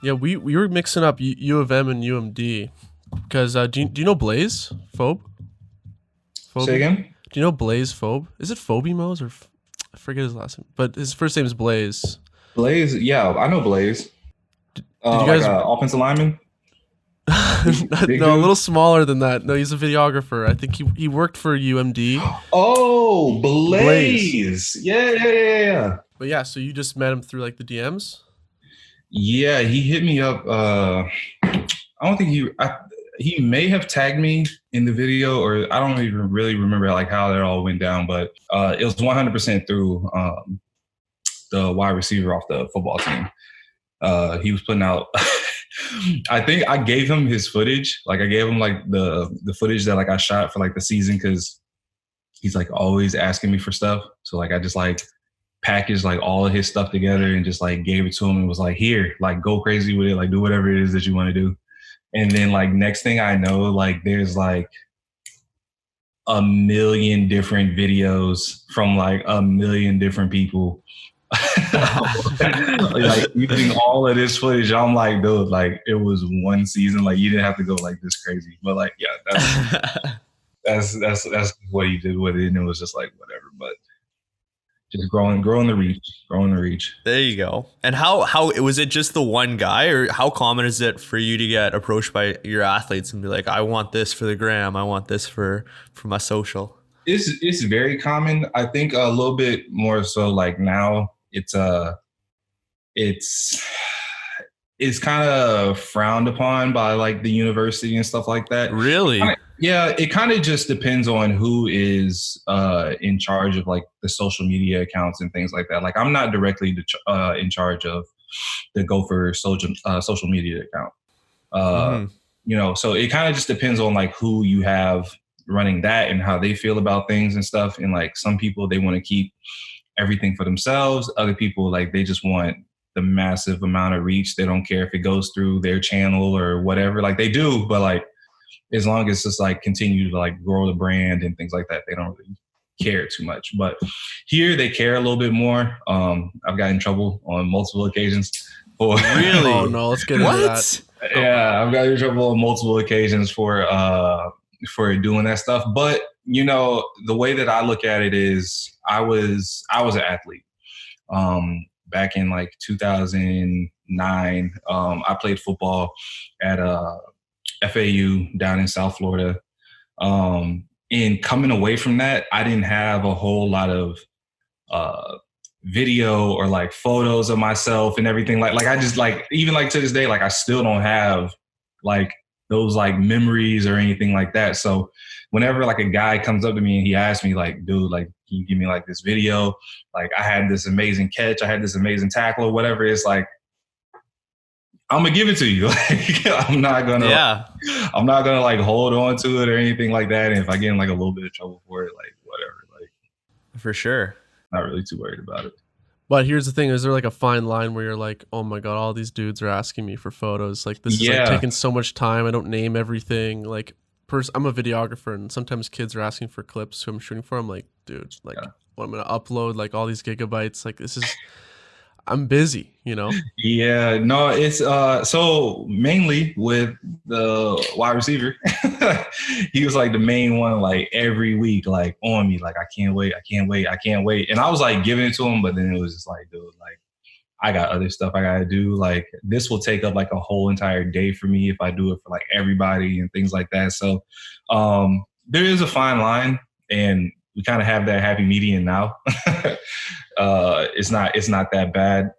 Yeah, we were mixing up U of M and UMD because do you know Blaze Phobe? Say Phoebe? again? Do you know Blaze Phobe? Is it Phoebe Mose or I forget his last name, but his first name is Blaze. Blaze? Yeah, I know Blaze. Did you Like guys? a offensive lineman, big No, a dude. little smaller than that. No, he's a videographer. I think he worked for UMD. Oh, Blaze. Blaze. Yeah, yeah, yeah, yeah. But yeah, so you just met him through like the DMs. Yeah, he hit me up. I don't think he may have tagged me in the video, or I don't even really remember like how that all went down. But it was 100% through the wide receiver off the football team. He was putting out. I think I gave him his footage. Like I gave him like the footage that like I shot for like the season because he's like always asking me for stuff. So like I just like packaged like all of his stuff together and just like gave it to him and was like, here, like go crazy with it, like do whatever it is that you want to do. And then like next thing I know, like there's like a million different videos from like a million different people. Like using all of this footage, I'm like, dude, like it was one season. Like you didn't have to go like this crazy. But like, yeah, that's what he did with it, and it was just like whatever. But just growing the reach. There you go. And how was it just the one guy, or how common is it for you to get approached by your athletes and be like, I want this for the gram, I want this for my social? It's very common. I think a little bit more so like now it's it's kind of frowned upon by like the university and stuff like that. Really? Yeah, it kind of just depends on who is in charge of like the social media accounts and things like that. Like I'm not directly in charge of the Gopher social media account. Mm-hmm. So it kind of just depends on like who you have running that and how they feel about things and stuff. And like some people, they want to keep everything for themselves. Other people, like they just want the massive amount of reach. They don't care if it goes through their channel or whatever. Like they do, but like as long as it's like continue to like grow the brand and things like that, they don't really care too much. But here they care a little bit more. I've gotten in trouble on multiple occasions for Really? Oh no, let's get into that. yeah, I've gotten in trouble on multiple occasions for doing that stuff. But the way that I look at it is I was an athlete. Back in like 2009, I played football at FAU down in South Florida. And coming away from that, I didn't have a whole lot of video or like photos of myself and everything. Like I just like, even like to this day, like I still don't have like those like memories or anything like that. So whenever like a guy comes up to me and he asks me like, dude, like, can you give me like this video? Like I had this amazing catch, I had this amazing tackle or whatever. It's like, I'm gonna give it to you. Like I'm not gonna like hold on to it or anything like that. And if I get in like a little bit of trouble for it, like whatever, like For sure. not really too worried about it. But here's the thing: is there like a fine line where you're like, oh my god, all these dudes are asking me for photos? Like this is like taking so much time. I don't name everything. Like, I'm a videographer, and sometimes kids are asking for clips who I'm shooting for. I'm like, dude, like, I'm gonna upload like all these gigabytes. Like this is. I'm busy, Yeah, no, it's so mainly with the wide receiver. He was like the main one, like every week, like on me, like I can't wait. And I was like giving it to him, but then it was just like, dude, like I got other stuff I gotta do. Like this will take up like a whole entire day for me if I do it for like everybody and things like that. So there is a fine line, and we kind of have that happy median now. It's not that bad.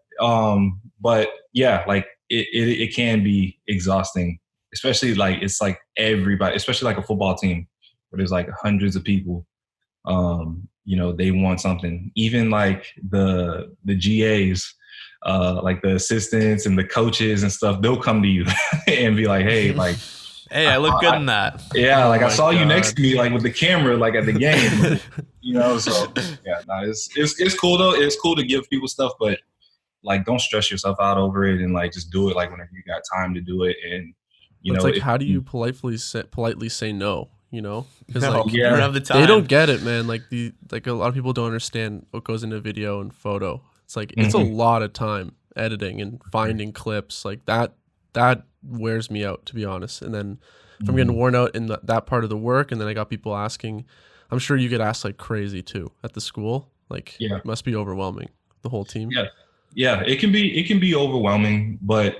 But yeah, like it can be exhausting, especially like it's like everybody, especially like a football team where there's like hundreds of people. They want something. Even like the GAs, like the assistants and the coaches and stuff, they'll come to you and be like, hey, like, hey, I look good in that. Yeah, like I saw God. you next to me, like with the camera, like at the game. So yeah, it's cool though. It's cool to give people stuff, but like don't stress yourself out over it, and like just do it like whenever you got time to do it. And it's like, how do you politely say no? Because like you don't have the time. They don't get it, man. Like a lot of people don't understand what goes into video and photo. It's like it's a lot of time, editing and finding clips like that wears me out, to be honest. And then if I'm getting worn out in that part of the work, and then I got people asking, I'm sure you get asked like crazy too at the school. Like, it must be overwhelming, the whole team. Yeah, it can be overwhelming, but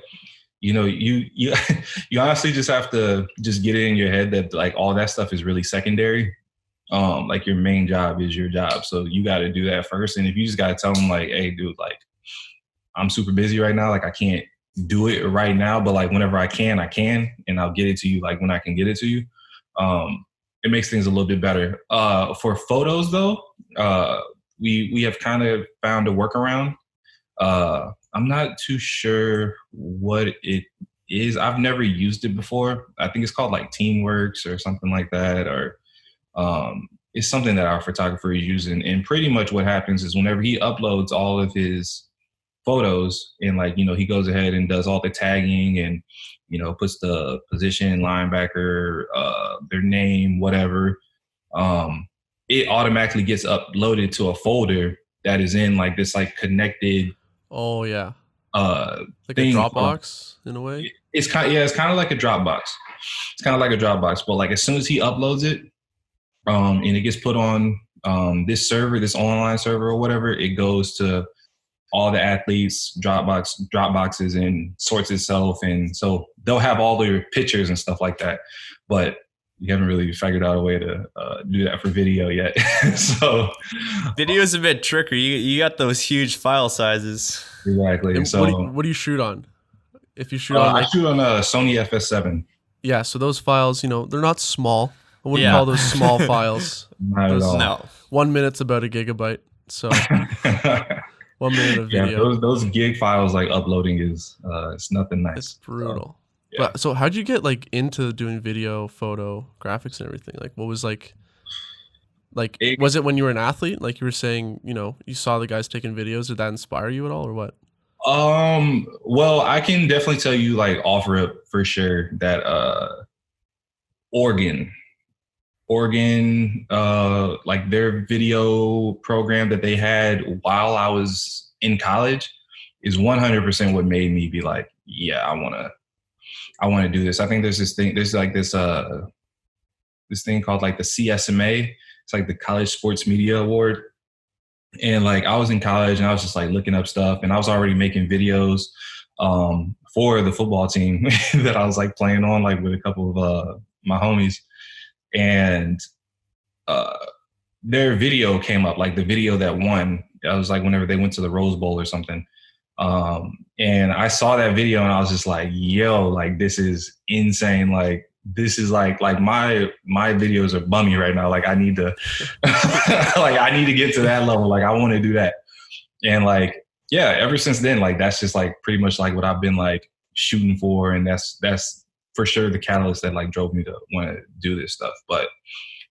you know, you you honestly just have to just get it in your head that like all that stuff is really secondary. Like your main job is your job, so you got to do that first. And if you just got to tell them like, hey, dude, like I'm super busy right now, like I can't do it right now, but like whenever I can, and I'll get it to you like when I can get it to you. It makes things a little bit better. For photos though, we have kind of found a workaround. I'm not too sure what it is. I've never used it before. I think it's called like Teamworks or something like that, or it's something that our photographer is using. And pretty much what happens is whenever he uploads all of his photos and like, you know, he goes ahead and does all the tagging and, you know, puts the position, linebacker, their name, whatever, it automatically gets uploaded to a folder that is in like this like connected like thing, a Dropbox in a way. It's kind of like a Dropbox. It's kind of like a Dropbox, but like as soon as he uploads it, and it gets put on this server, this online server or whatever, it goes to all the athletes' Dropboxes and sorts itself, and so they'll have all their pictures and stuff like that. But we haven't really figured out a way to do that for video yet. So video's a bit tricky. You got those huge file sizes. Exactly. And so what do you shoot on? If you shoot on, I shoot on a Sony FS7. Yeah, so those files, you know, they're not small. I wouldn't call those small files. Not at all. No. 1 minute's about a gigabyte. So 1 minute of video. Yeah, those gig files like uploading is it's nothing nice. It's brutal. So how'd you get like into doing video, photo, graphics and everything? Like what was was it when you were an athlete? Like you were saying, you know, you saw the guys taking videos. Did that inspire you at all or what? Well, I can definitely tell you like offer up for sure that Oregon, like their video program that they had while I was in college is 100% what made me be like, yeah, I want to do this. I think there's this thing called like the CSMA. It's like the College Sports Media Award. And like I was in college and I was just like looking up stuff, and I was already making videos for the football team that I was like playing on like with a couple of my homies. And their video came up, like the video that won. I was like whenever they went to the Rose Bowl or something. And I saw that video and I was just like, yo, like this is insane. Like this is like my videos are bummy right now. Like I need to like I need to get to that level. Like I want to do that. And like, yeah, ever since then, like that's just like pretty much like what I've been like shooting for. And that's for sure the catalyst that like drove me to want to do this stuff. But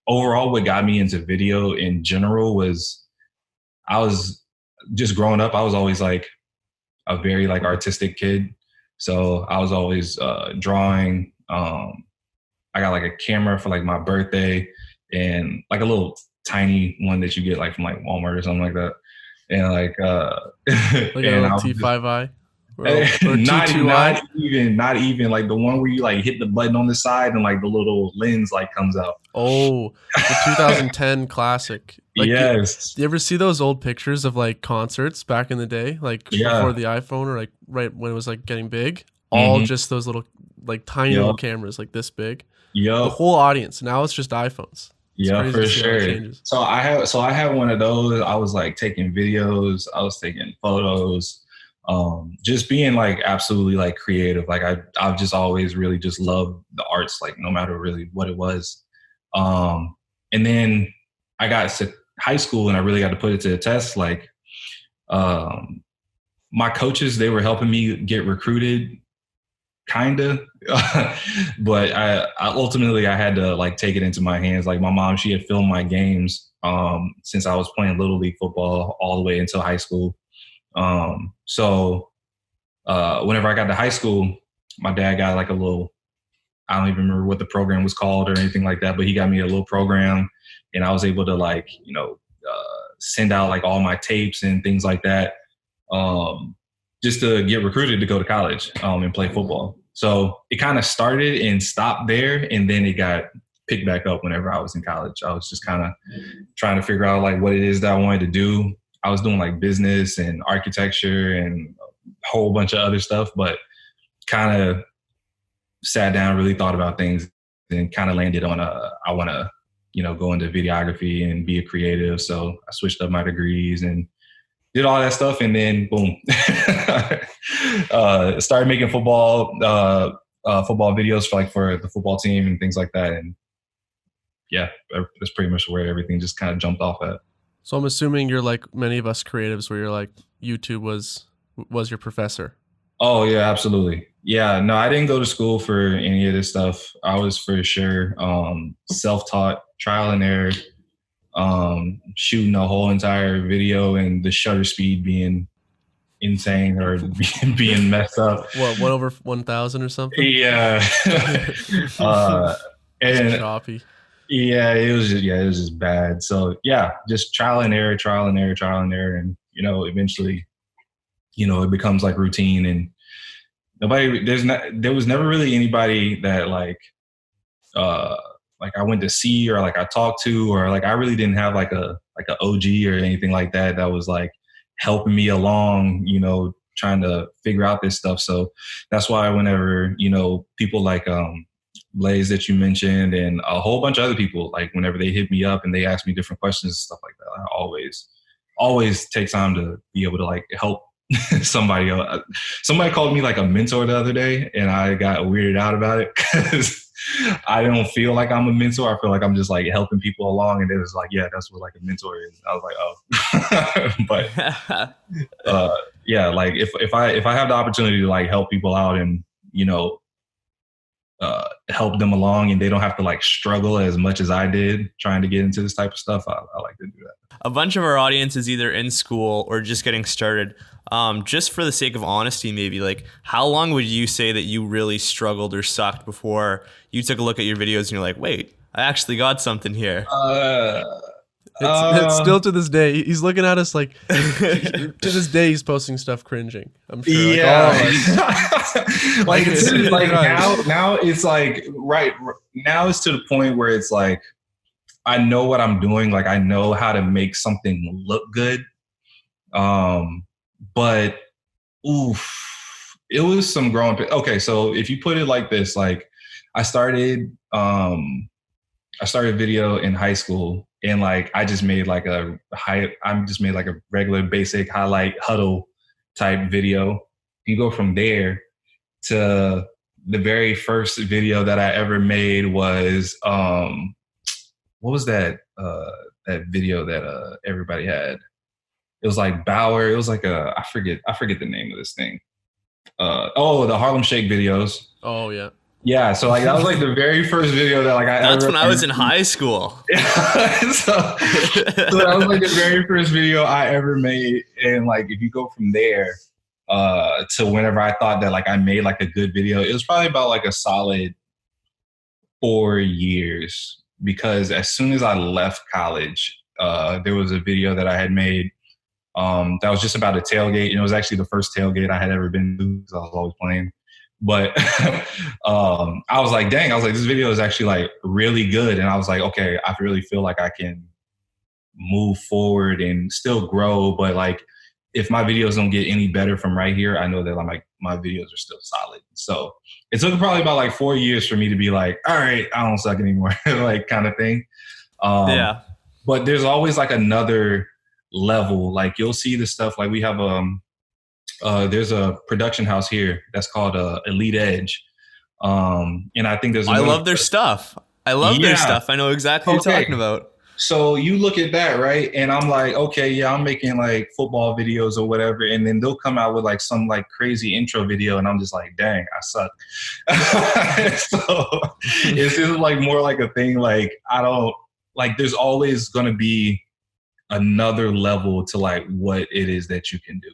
overall, what got me into video in general was I was just growing up. I was always like a very like artistic kid. So I was always drawing. I got like a camera for like my birthday and like a little tiny one that you get like from like Walmart or something like that. And like like and a T5i. Not even like the one where you like hit the button on the side and like the little lens like comes out. Oh, the 2010 classic. Like, yes. Do you ever see those old pictures of like concerts back in the day, like before the iPhone or like right when it was like getting big? All just those little like tiny little cameras like this big. The whole audience. Now it's just iPhones. Yeah, for sure. So I had one of those. I was like taking videos. I was taking photos. Just being like absolutely like creative. Like I've just always really just loved the arts, like no matter really what it was. And then I got to high school and I really got to put it to the test. Like my coaches, they were helping me get recruited kind of, but I ultimately I had to like take it into my hands. Like my mom, she had filmed my games since I was playing Little League football all the way until high school. So whenever I got to high school, my dad got like a little, I don't even remember what the program was called or anything like that, but he got me a little program and I was able to like, you know, send out like all my tapes and things like that. just to get recruited to go to college and play football. So it kind of started and stopped there, and then it got picked back up whenever I was in college. I was just kind of trying to figure out like what it is that I wanted to do. I was doing like business and architecture and a whole bunch of other stuff, but kind of sat down, really thought about things, and kind of landed on I want to, go into videography and be a creative. So I switched up my degrees and did all that stuff, and then boom, started making football videos for the football team and things like that. And yeah, that's pretty much where everything just kind of jumped off at. So I'm assuming you're like many of us creatives, where you're like YouTube was your professor. Oh yeah, absolutely. Yeah, no, I didn't go to school for any of this stuff. I was for sure self-taught, trial and error. Shooting a whole entire video and the shutter speed being insane or being messed up. What, 1/1000 or something? Yeah. And choppy. Yeah, it was just bad. So yeah, just trial and error, and eventually, it becomes like routine, and there was never really anybody that like I went to see or like I talked to, or like I really didn't have like a OG or anything like that was like helping me along, trying to figure out this stuff. So that's why whenever, people like Blaze that you mentioned and a whole bunch of other people, like whenever they hit me up and they ask me different questions and stuff like that, I always take time to be able to like help somebody else. Somebody called me like a mentor the other day, and I got weirded out about it because I don't feel like I'm a mentor. I feel like I'm just like helping people along, and it was like, yeah, that's what like a mentor is. I was like, oh, but yeah, like if I have the opportunity to like help people out and help them along, and they don't have to like struggle as much as I did trying to get into this type of stuff, I like to do that. A bunch of our audience is either in school or just getting started. Just for the sake of honesty, maybe like how long would you say that you really struggled or sucked before you took a look at your videos and you're like, wait, I actually got something here? It's still to this day. He's looking at us like to this day he's posting stuff cringing. I'm sure. Yeah. Like it's like now it's like right now it's to the point where it's like I know what I'm doing. Like I know how to make something look good. But it was some growing. Okay, so if you put it like this, like I started video in high school, and like I just made like a regular basic highlight huddle type video. You go from there to the very first video that I ever made was what was that video that everybody had? It was like Bauer. It was like I forget the name of this thing. The Harlem Shake videos. Oh yeah. Yeah, so like that was like the very first video that like That's when I was in high school. so that was like the very first video I ever made, and like if you go from there to whenever I thought that like I made like a good video, it was probably about like a solid 4 years, because as soon as I left college, there was a video that I had made that was just about a tailgate, and it was actually the first tailgate I had ever been to because I was always playing. But I was like, dang, this video is actually like really good. And I was like, okay, I really feel like I can move forward and still grow. But like, if my videos don't get any better from right here, I know that like my videos are still solid. So it took probably about like 4 years for me to be like, all right, I don't suck anymore, like kind of thing. Yeah. But there's always like another level. Like you'll see the stuff, like we have there's a production house here that's called Elite Edge. And I think I love their stuff. I know exactly what you're talking about. So you look at that, right? And I'm like, okay, yeah, I'm making like football videos or whatever. And then they'll come out with like some like crazy intro video. And I'm just like, dang, I suck. So it's just like more like a thing. Like, I don't like, there's always going to be another level to like what it is that you can do.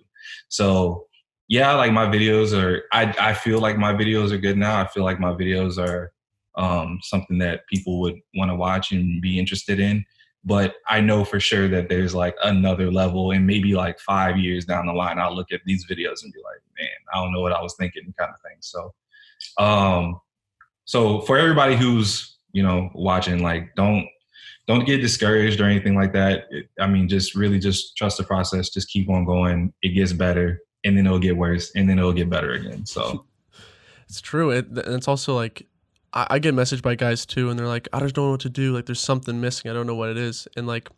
So yeah, like my videos are, I feel like my videos are good now. I feel like my videos are something that people would want to watch and be interested in. but I know for sure that there's like another level, and maybe like 5 years down the line, I'll look at these videos and be like, man, I don't know what I was thinking, kind of thing. So, so for everybody who's, you know, watching, like, don't get discouraged or anything like that. I mean, just really just trust the process. Just keep on going. It gets better, and then it'll get worse, and then it'll get better again. So it's true. And it's also like, I get messaged by guys too, and they're like, I just don't know what to do. Like, there's something missing. I don't know what it is. And like,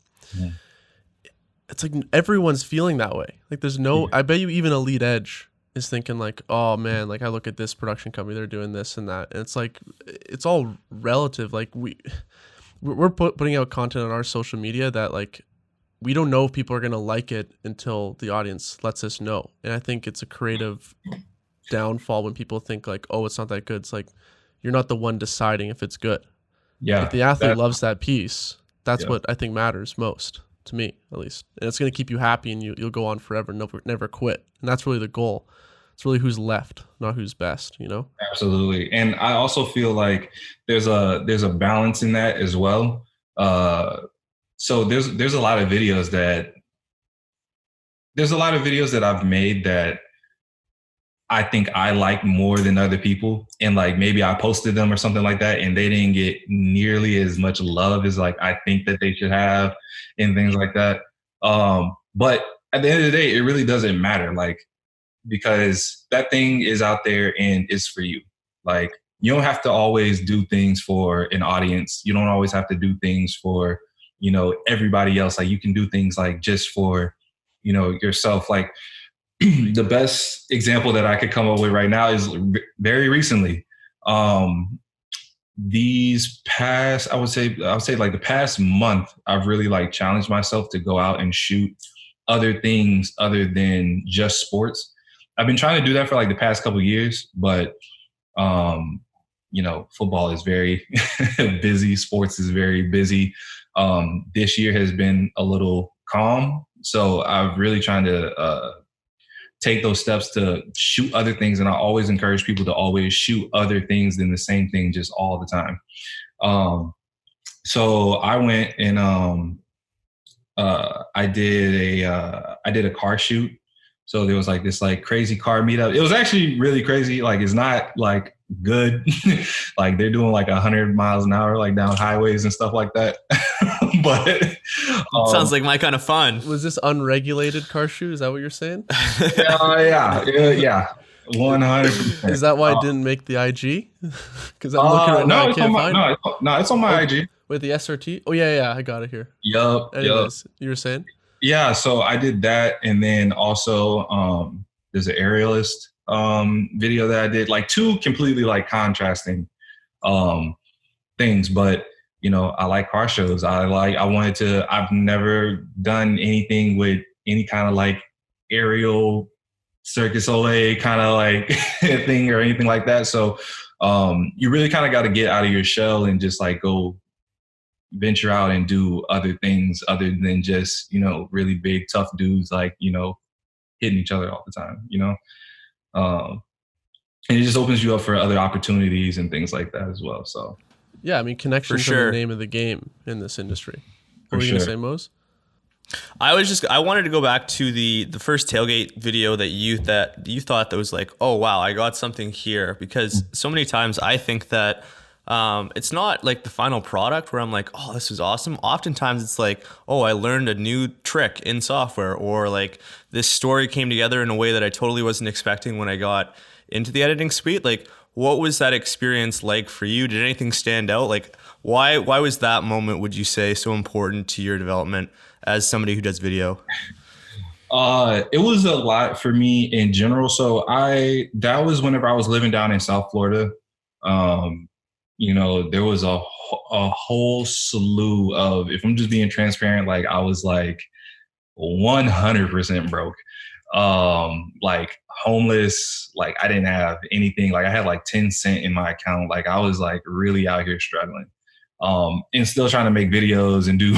it's like everyone's feeling that way. Like, there's no, I bet you even Elite Edge is thinking like, oh man, like I look at this production company, they're doing this and that. And it's like, it's all relative. Like we're putting out content on our social media that like, we don't know if people are going to like it until the audience lets us know. And I think it's a creative downfall when people think like, oh, it's not that good. It's like, you're not the one deciding if it's good. Yeah. If the athlete loves that piece, that's what I think matters most, to me at least. And it's going to keep you happy, and you'll go on forever, never quit. And that's really the goal. It's really who's left, not who's best, you know? Absolutely. And I also feel like there's a balance in that as well. So there's a lot of videos that I've made that I think I like more than other people. And like, maybe I posted them or something like that, and they didn't get nearly as much love as like I think that they should have, and things like that. But at the end of the day, it really doesn't matter. Like, because that thing is out there and it's for you. Like, you don't have to always do things for an audience. You don't always have to do things for, you know, everybody else. Like, you can do things like just for, you know, yourself. Like, the best example that I could come up with right now is very recently. These past, I would say like the past month, I've really like challenged myself to go out and shoot other things other than just sports. I've been trying to do that for like the past couple of years, but you know, football is very busy. Sports is very busy. This year has been a little calm, so I'm really trying to take those steps to shoot other things. And I always encourage people to always shoot other things than the same thing just all the time. So I went and I did a car shoot. So there was like this like crazy car meetup. It was actually really crazy. Like, it's not like good. Like, they're doing like 100 miles an hour, like down highways and stuff like that. But sounds like my kind of fun. Was this unregulated car shoot? Is that what you're saying? Yeah. 100%. Is that why it didn't make the IG? Because I'm looking right now, I can't find it. No, it's on my IG. With the SRT? Oh yeah, I got it here. Yup. Anyways, you were saying? Yeah, so I did that, and then also there's an aerialist video that I did, like two completely like contrasting things. But you know, I like car shows. I've never done anything with any kind of like aerial Circus Soleil kind of like thing or anything like that. So you really kind of got to get out of your shell and just like go venture out and do other things other than just, you know, really big, tough dudes, like, you know, hitting each other all the time, you know? And it just opens you up for other opportunities and things like that as well. So, yeah, I mean, connections are the name of the game in this industry. What were you going to say, Mose? I wanted to go back to the first tailgate video that you thought that was like, oh, wow, I got something here. Because so many times I think that it's not like the final product where I'm like, oh, this is awesome. Oftentimes it's like, oh, I learned a new trick in software, or like this story came together in a way that I totally wasn't expecting when I got into the editing suite. Like, what was that experience like for you? Did anything stand out? Like, why was that moment, would you say, so important to your development as somebody who does video? It was a lot for me in general. So that was whenever I was living down in South Florida. You know, there was a whole slew of, if I'm just being transparent, like I was like 100% broke, like homeless, like I didn't have anything. Like I had like 10 cents in my account. Like I was like really out here struggling, and still trying to make videos and do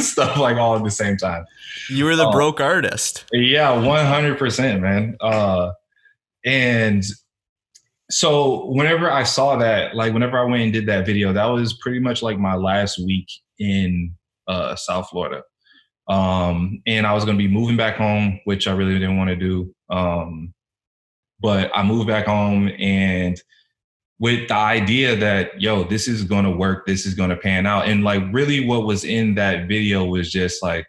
stuff like all at the same time. You were the broke artist. Yeah, 100%, man. And so whenever I saw that, like whenever I went and did that video, that was pretty much like my last week in South Florida. And I was going to be moving back home, which I really didn't want to do. But I moved back home, and with the idea that, yo, this is going to work, this is going to pan out. And like, really what was in that video was just like,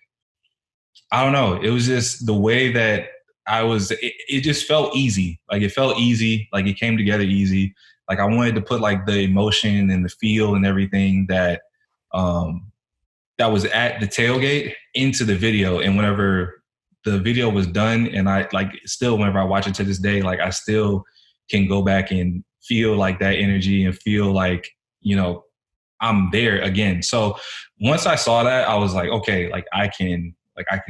I don't know. It was just the way that it just felt easy. Like it felt easy. Like it came together easy. Like I wanted to put like the emotion and the feel and everything that that was at the tailgate into the video. And whenever the video was done, and I like still, whenever I watch it to this day, like I still can go back and feel like that energy and feel like, you know, I'm there again. So once I saw that, I was like, okay, like I can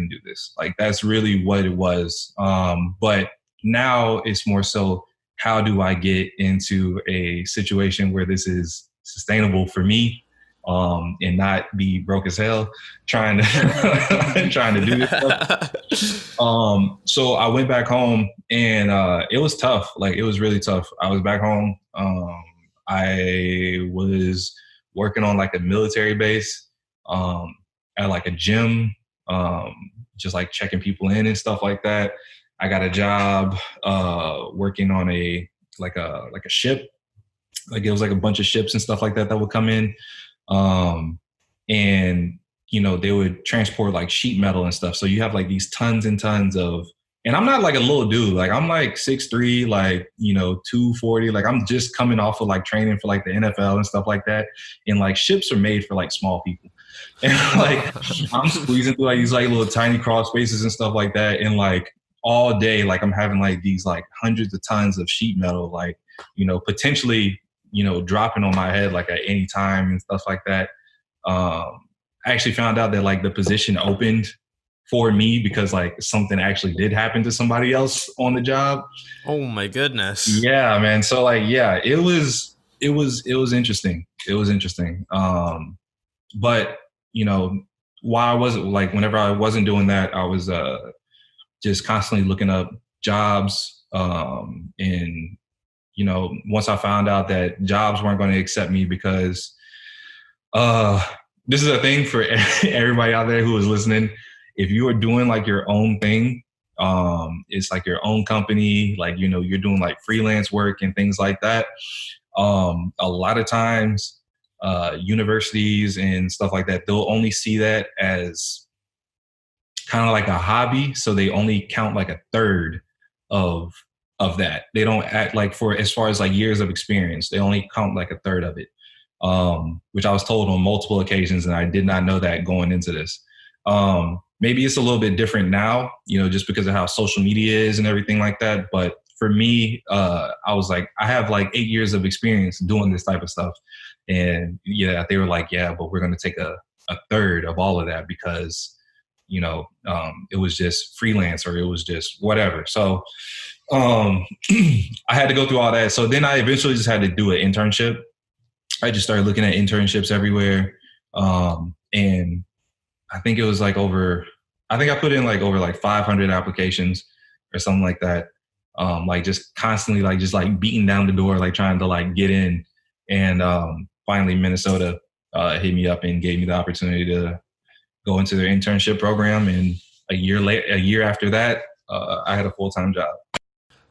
do this. Like that's really what it was. But now it's more so, how do I get into a situation where this is sustainable for me, and not be broke as hell trying to do this stuff. So I went back home, and it was tough. Like it was really tough. I was back home. I was working on like a military base, at like a gym, just like checking people in and stuff like that. I got a job working on a ship. Like it was like a bunch of ships and stuff like that would come in. And you know, they would transport like sheet metal and stuff. So you have like these tons and tons of, and I'm not like a little dude. Like I'm like 6'3", like, you know, 240. Like I'm just coming off of like training for like the NFL and stuff like that. And like ships are made for like small people. And like I'm squeezing through like these like little tiny crawl spaces and stuff like that. And like all day, like I'm having like these like hundreds of tons of sheet metal, like, you know, potentially, you know, dropping on my head like at any time and stuff like that. I actually found out that like the position opened for me because like something actually did happen to somebody else on the job. Oh my goodness. Yeah, man. So like, yeah, it was interesting. It was interesting. But you know, while I wasn't like, whenever I wasn't doing that, I was just constantly looking up jobs. And you know, once I found out that jobs weren't going to accept me because this is a thing for everybody out there who is listening. If you are doing like your own thing, it's like your own company, like, you know, you're doing like freelance work and things like that. A lot of times, universities and stuff like that, they'll only see that as kind of like a hobby. So they only count like a third of that. They don't act like, for as far as like years of experience, they only count like a third of it. Which I was told on multiple occasions, and I did not know that going into this. Maybe it's a little bit different now, you know, just because of how social media is and everything like that. But for me, I was like, I have like 8 years of experience doing this type of stuff. And yeah, they were like, yeah, but we're going to take a third of all of that because, you know, it was just freelance or it was just whatever. So I had to go through all that. So then I eventually just had to do an internship. I just started looking at internships everywhere. And I think it was like I put in like over like 500 applications or something like that. Like just constantly like just like beating down the door, like trying to like get in. And finally Minnesota hit me up and gave me the opportunity to go into their internship program. And a year after that, I had a full-time job.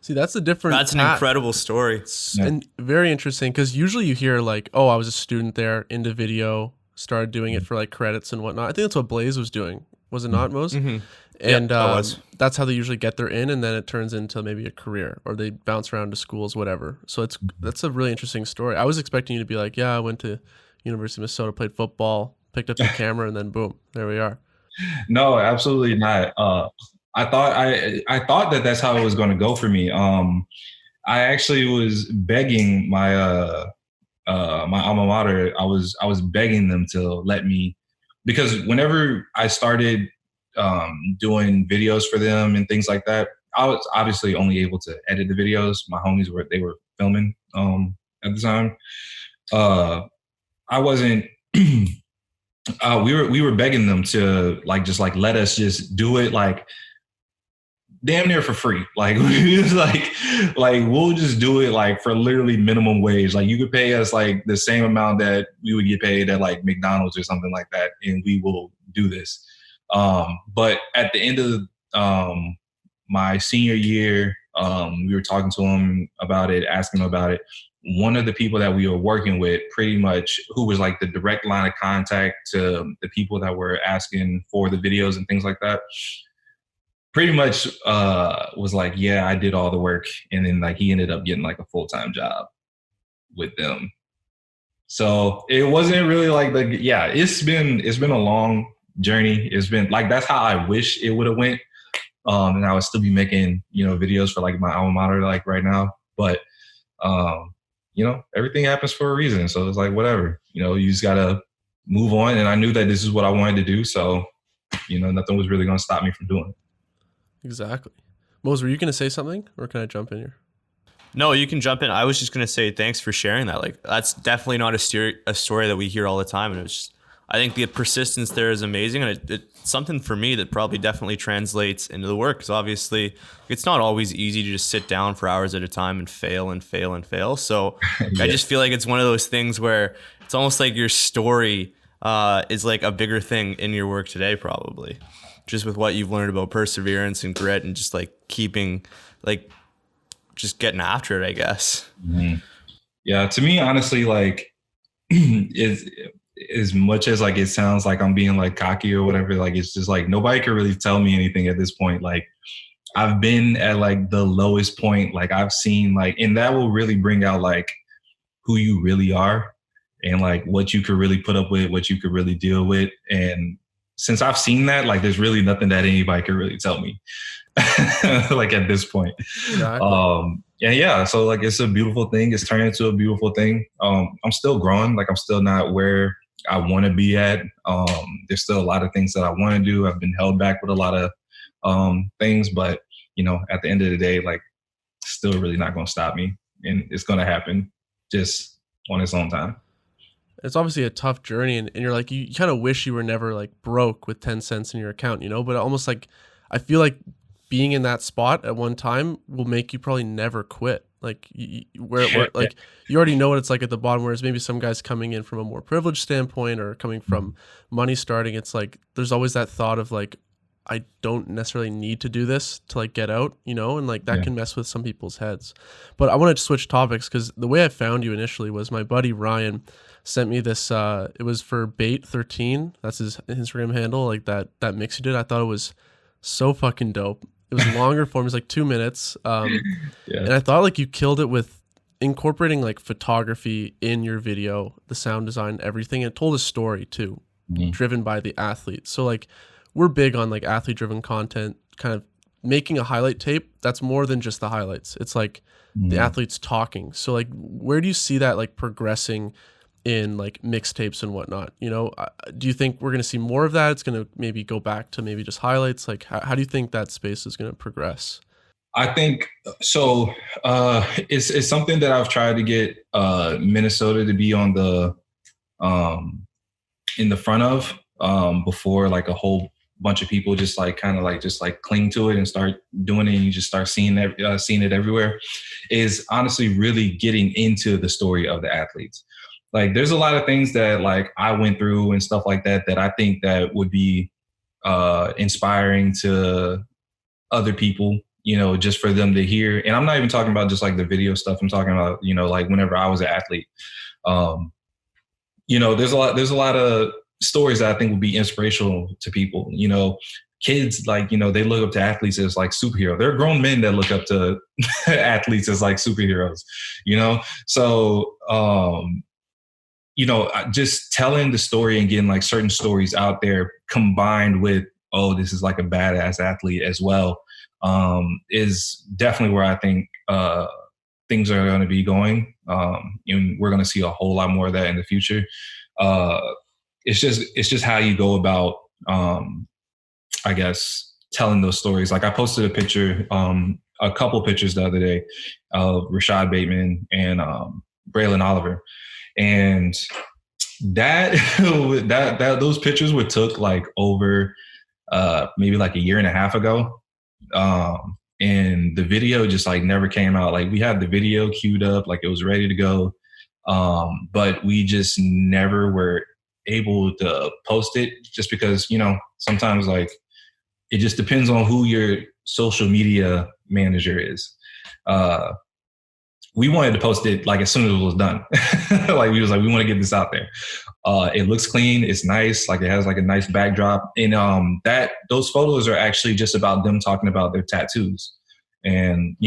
See, that's a different. That's an incredible story. And very interesting, because usually you hear like, oh, I was a student there, into video, started doing it for like credits and whatnot. I think that's what Blaze was doing. Was it not, Mose? Mm-hmm. And that's how they usually get their in, and then it turns into maybe a career, or they bounce around to schools, whatever. So that's a really interesting story. I was expecting you to be like, yeah, I went to University of Minnesota, played football, picked up the camera, and then boom, there we are. No, absolutely not. I thought that that's how it was going to go for me. I actually was begging my my alma mater. I was begging them to let me, because whenever I started doing videos for them and things like that, I was obviously only able to edit the videos. My homies were filming at the time. I wasn't. We were begging them to like just like let us just do it, like damn near for free. Like we was like we'll just do it like for literally minimum wage. Like you could pay us like the same amount that we would get paid at like McDonald's or something like that, and we will do this. But at the end of my senior year, we were talking to him about it, asking him about it. One of the people that we were working with, pretty much, who was like the direct line of contact to the people that were asking for the videos and things like that, pretty much was like, yeah, I did all the work. And then like he ended up getting like a full-time job with them. So it wasn't really like it's been a long journey. It's been like, that's how I wish it would have went. And I would still be making, videos for like my alma mater, like right now. But, everything happens for a reason. So it's like, whatever, you just got to move on. And I knew that this is what I wanted to do. So, nothing was really going to stop me from doing it. Exactly. Mose, were you going to say something, or can I jump in here? No, you can jump in. I was just going to say thanks for sharing that. Like, that's definitely not a story that we hear all the time. And I think the persistence there is amazing. And it's something for me that probably definitely translates into the work. Because obviously it's not always easy to just sit down for hours at a time and fail and fail and fail. So yeah. I just feel like it's one of those things where it's almost like your story is like a bigger thing in your work today, probably. Just with what you've learned about perseverance and grit and just like keeping, like, just getting after it, I guess. Mm-hmm. Yeah, to me, honestly, like, as much as like it sounds like I'm being like cocky or whatever, like it's just like nobody can really tell me anything at this point. Like I've been at like the lowest point, like I've seen like, and that will really bring out like who you really are and like what you could really put up with, what you could really deal with. And since I've seen that, like there's really nothing that anybody could really tell me like at this point. Exactly. And yeah, so like it's a beautiful thing. It's turned into a beautiful thing. I'm still growing. Like I'm still not where I want to be at. There's still a lot of things that I want to do. I've been held back with a lot of things, but at the end of the day, like still really not going to stop me, and it's going to happen just on its own time. It's obviously a tough journey, and you're like, you kind of wish you were never like broke with 10 cents in your account, but almost like, I feel like being in that spot at one time will make you probably never quit. Like where like you already know what it's like at the bottom, whereas maybe some guys coming in from a more privileged standpoint or coming from money starting, it's like there's always that thought of like, I don't necessarily need to do this to like get out, and like that can mess with some people's heads. But I wanted to switch topics because the way I found you initially was my buddy Ryan sent me this. It was for Bait13. That's his Instagram handle. Like that mix you did. I thought it was so fucking dope. It was longer form. It was like 2 minutes. And I thought like you killed it with incorporating like photography in your video, the sound design, everything. It told a story too, driven by the athlete. So like we're big on like athlete driven content, kind of making a highlight tape. That's more than just the highlights. It's like the athletes talking. So like, where do you see that like progressing in like mixtapes and whatnot? Do you think we're going to see more of that? It's going to maybe go back to maybe just highlights. Like how do you think that space is going to progress? I think so. It's something that I've tried to get Minnesota to be on the in the front of before like a whole bunch of people just like kind of like just like cling to it and start doing it, and you just start seeing it everywhere, is honestly really getting into the story of the athletes. Like there's a lot of things that like I went through and stuff like that I think that would be inspiring to other people, just for them to hear. And I'm not even talking about just like the video stuff. I'm talking about, like whenever I was an athlete, there's a lot of stories that I think would be inspirational to people. Kids, like, they look up to athletes as like superheroes. There are grown men that look up to athletes as like superheroes, So, just telling the story and getting like certain stories out there combined with, oh, this is like a badass athlete as well, is definitely where I think things are going to be going. And we're going to see a whole lot more of that in the future. It's just how you go about, I guess, telling those stories. Like I posted a picture, a couple pictures the other day of Rashad Bateman and Braylon Oliver. And that those pictures were took like over maybe like a year and a half ago. And the video just like never came out. Like we had the video queued up, like it was ready to go. But we just never were able to post it just because, sometimes like it just depends on who your social media manager is. We wanted to post it like as soon as it was done. Like we want to get this out there. It looks clean. It's nice. Like it has like a nice backdrop. And those photos are actually just about them talking about their tattoos. And,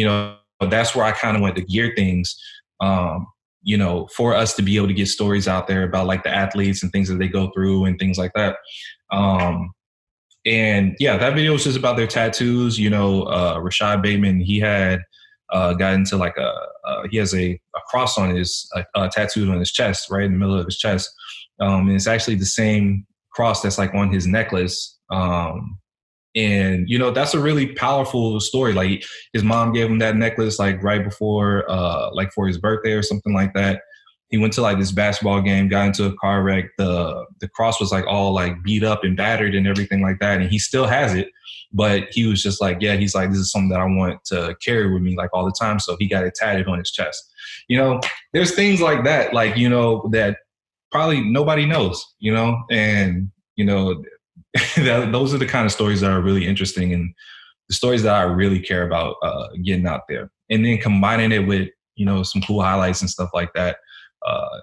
that's where I kind of went to gear things, for us to be able to get stories out there about like the athletes and things that they go through and things like that. And yeah, that video was just about their tattoos. Rashad Bateman, he had got into like he has a cross on his tattooed on his chest, right in the middle of his chest. And it's actually the same cross that's like on his necklace. And that's a really powerful story. Like his mom gave him that necklace like right before like for his birthday or something like that. He went to like this basketball game, got into a car wreck. The cross was like all like beat up and battered and everything like that. And he still has it. But he was just like, yeah, he's like, this is something that I want to carry with me like all the time. So he got it tatted on his chest. There's things like that, like, that probably nobody knows, and, those are the kind of stories that are really interesting and the stories that I really care about getting out there. And then combining it with, some cool highlights and stuff like that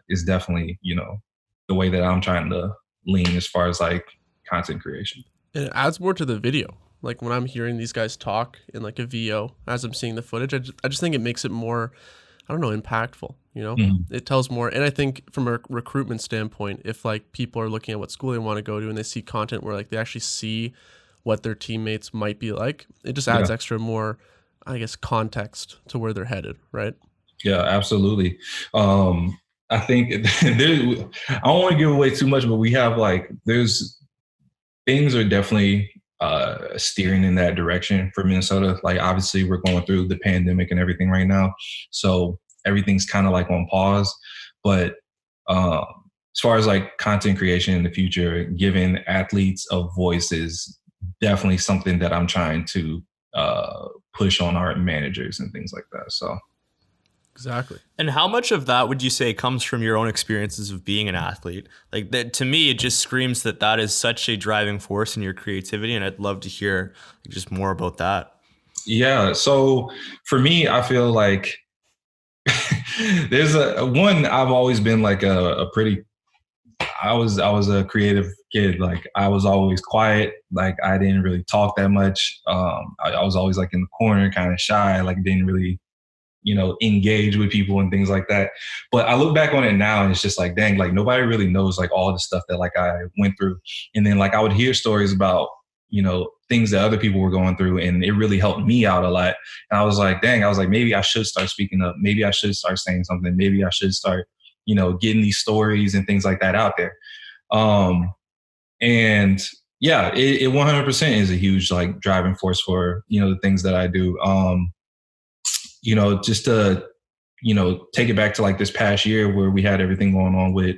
is definitely, the way that I'm trying to lean as far as like content creation. And it adds more to the video. Like when I'm hearing these guys talk in like a VO, as I'm seeing the footage, I just think it makes it more, I don't know, impactful, Mm-hmm. It tells more. And I think from a recruitment standpoint, if like people are looking at what school they want to go to and they see content where like they actually see what their teammates might be like, it just adds extra more, I guess, context to where they're headed, right? Yeah, absolutely. I think I don't want to give away too much, but we have like, things are definitely steering in that direction for Minnesota. Like obviously we're going through the pandemic and everything right now. So everything's kind of like on pause, but as far as like content creation in the future, giving athletes a voice is definitely something that I'm trying to push on our managers and things like that. So. Exactly. And how much of that would you say comes from your own experiences of being an athlete? Like that, to me, it just screams that is such a driving force in your creativity. And I'd love to hear just more about that. Yeah. So for me, I feel like there's I've always been like I was a creative kid. Like I was always quiet. Like I didn't really talk that much. I was always like in the corner, kind of shy, like didn't really engage with people and things like that. But I look back on it now and it's just like, dang, like nobody really knows like all the stuff that like I went through. And then like I would hear stories about, things that other people were going through and it really helped me out a lot. And I was like, dang, maybe I should start speaking up. Maybe I should start saying something. Maybe I should start, getting these stories and things like that out there. And yeah, it 100% is a huge like driving force for, the things that I do. Just to, take it back to like this past year where we had everything going on with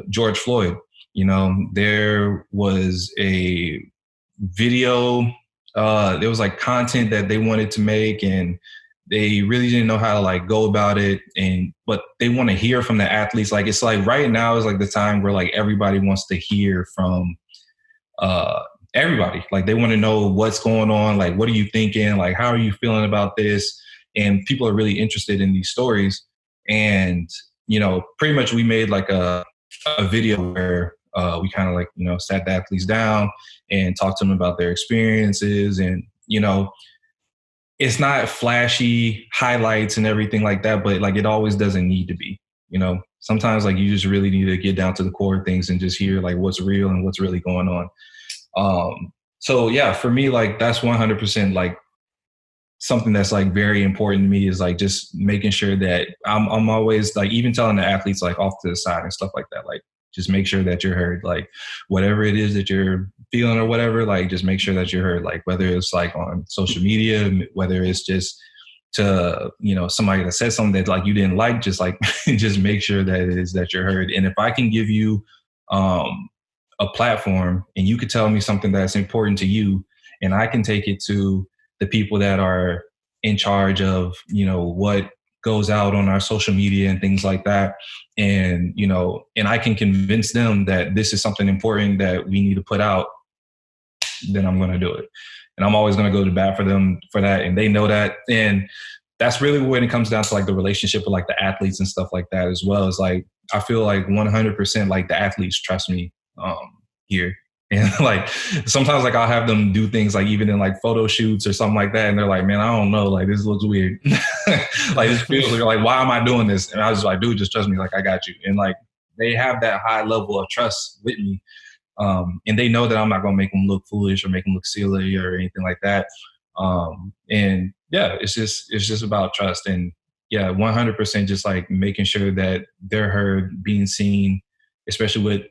George Floyd, there was a video, there was like content that they wanted to make and they really didn't know how to like go about it. But they want to hear from the athletes. Like, it's like right now is like the time where like everybody wants to hear from everybody. Like they want to know what's going on. Like, what are you thinking? Like, how are you feeling about this? And people are really interested in these stories. And, pretty much we made like a video where we kind of like, sat the athletes down and talked to them about their experiences. And, it's not flashy highlights and everything like that, but like it always doesn't need to be, sometimes like you just really need to get down to the core of things and just hear like what's real and what's really going on. So yeah, for me, like that's 100% like something that's like very important to me is like just making sure that I'm always like even telling the athletes like off to the side and stuff like that, like just make sure that you're heard, like whatever it is that you're feeling or whatever, like just make sure that you're heard, like whether it's like on social media, whether it's just to, somebody that said something that like you didn't like, just like, just make sure that it is that you're heard. And if I can give you a platform and you could tell me something that's important to you and I can take it to the people that are in charge of, what goes out on our social media and things like that. And, and I can convince them that this is something important that we need to put out, then I'm going to do it. And I'm always going to go to bat for them for that. And they know that. And that's really when it comes down to like the relationship with like the athletes and stuff like that as well. Is like, I feel like 100% like the athletes trust me here. And like sometimes like I'll have them do things like even in like photo shoots or something like that. And they're like, man, I don't know. Like this looks weird. Like this feels like, why am I doing this? And I was like, dude, just trust me. Like I got you. And like they have that high level of trust with me. And they know that I'm not going to make them look foolish or make them look silly or anything like that. And yeah, it's just about trust. And yeah, 100% just like making sure that they're heard, being seen, especially with,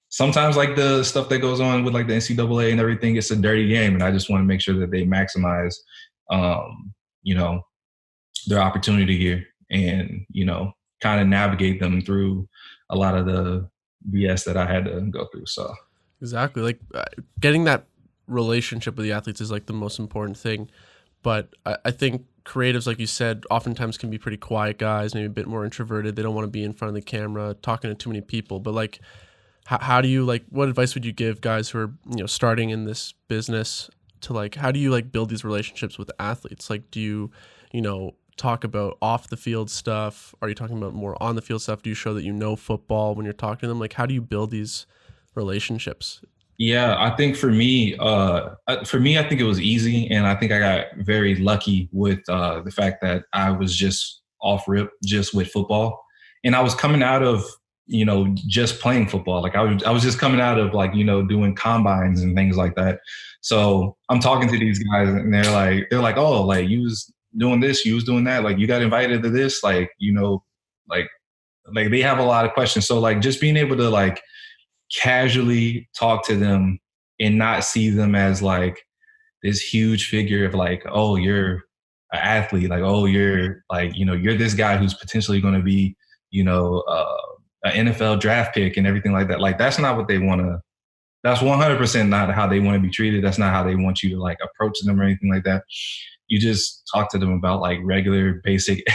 sometimes like the stuff that goes on with like the NCAA and everything, it's a dirty game. And I just want to make sure that they maximize, their opportunity here and, kind of navigate them through a lot of the BS that I had to go through. So exactly, like getting that relationship with the athletes is like the most important thing. But I think creatives, like you said, oftentimes can be pretty quiet guys, maybe a bit more introverted. They don't want to be in front of the camera talking to too many people. But like, how do you like, what advice would you give guys who are, starting in this business to like, how do you like build these relationships with athletes? Like, do you, talk about off the field stuff? Are you talking about more on the field stuff? Do you show that you know football when you're talking to them? Like, how do you build these relationships? Yeah, I think for me, I think it was easy. And I think I got very lucky with the fact that I was just off rip just with football. And I was coming out of, just playing football. Like I was just coming out of like, doing combines and things like that. So I'm talking to these guys and they're like, oh, like you was doing this, you was doing that. Like you got invited to this, like, like they have a lot of questions. So like just being able to like casually talk to them and not see them as like this huge figure of like, oh, you're an athlete. Like, oh, you're like, you're this guy who's potentially going to be, an NFL draft pick and everything like that. Like, that's not what they want to, that's 100% not how they want to be treated. That's not how they want you to like approach them or anything like that. You just talk to them about like regular, basic,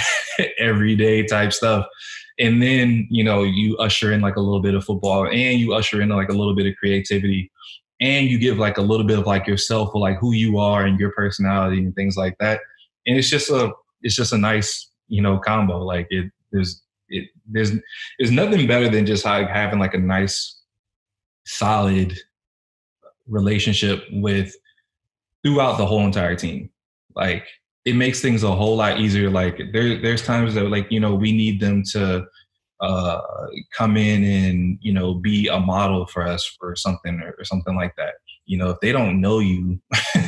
everyday type stuff. And then, you usher in like a little bit of football and you usher in like a little bit of creativity and you give like a little bit of like yourself or like who you are and your personality and things like that. And it's just a nice, combo. Like there's nothing better than just like having like a nice, solid relationship with throughout the whole entire team. Like it makes things a whole lot easier. Like there's times that like, we need them to come in and, be a model for us for something or something like that. If they don't know you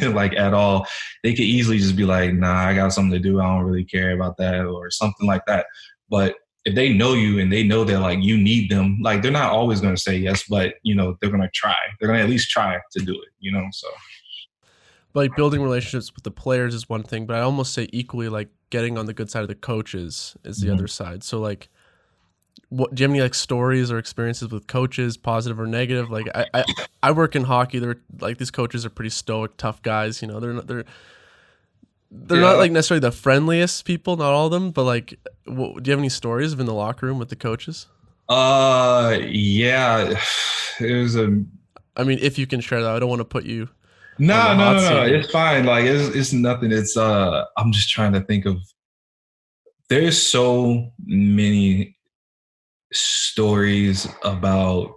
like at all, they could easily just be like, nah, I got something to do. I don't really care about that or something like that. But if they know you and they know that like you need them, like they're not always going to say yes, but they're going to try. They're going to at least try to do it, so. Like building relationships with the players is one thing, but I almost say equally like getting on the good side of the coaches is the other side. So like, do you have any like stories or experiences with coaches, positive or negative? Like I work in hockey. They're like, these coaches are pretty stoic, tough guys. They're not like necessarily the friendliest people, not all of them, but like, do you have any stories in the locker room with the coaches? Yeah, I mean, if you can share that, I don't want to put you. No. It's fine. Like it's nothing. It's I'm just trying to think of. There's so many stories about